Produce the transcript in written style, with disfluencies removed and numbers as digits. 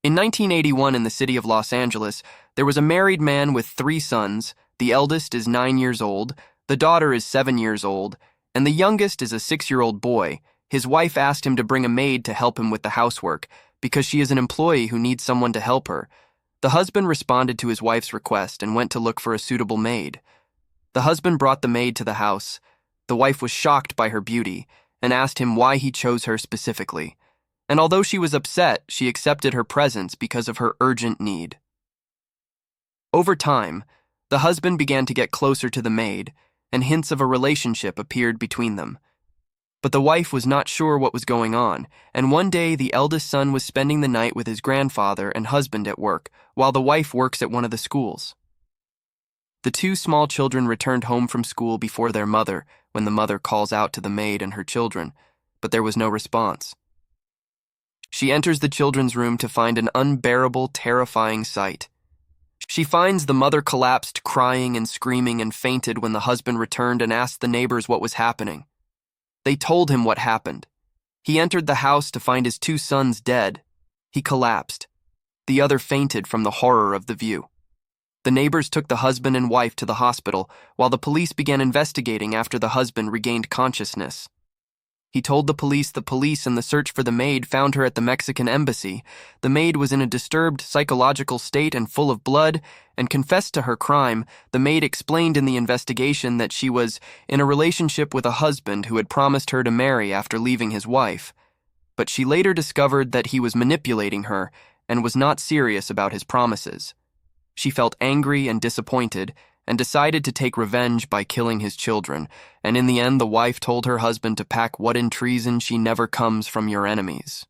In 1981, in the city of Los Angeles, there was a married man with three sons. The eldest is 9 years old, the daughter is 7 years old, and the youngest is a 6-year-old boy. His wife asked him to bring a maid to help him with the housework because she is an employee who needs someone to help her. The husband responded to his wife's request and went to look for a suitable maid. The husband brought the maid to the house. The wife was shocked by her beauty and asked him why he chose her specifically. And although she was upset, she accepted her presence because of her urgent need. Over time, the husband began to get closer to the maid, and hints of a relationship appeared between them. But the wife was not sure what was going on, and one day the eldest son was spending the night with his grandfather and husband at work, while the wife works at one of the schools. The two small children returned home from school before their mother, when the mother calls out to the maid and her children, but there was no response. She enters the children's room to find an unbearable, terrifying sight. She finds the mother collapsed, crying and screaming, and fainted when the husband returned and asked the neighbors what was happening. They told him what happened. He entered the house to find his two sons dead. He collapsed. The other fainted from the horror of the view. The neighbors took the husband and wife to the hospital, while the police began investigating after the husband regained consciousness. He told the police and the search for the maid found her at the Mexican embassy. The maid was in a disturbed psychological state and full of blood, and confessed to her crime. The maid explained in the investigation that she was in a relationship with a husband who had promised her to marry after leaving his wife. But she later discovered that he was manipulating her and was not serious about his promises. She felt angry and disappointed, and decided to take revenge by killing his children, and in the end the wife told her husband to pack what in treason she never comes from your enemies.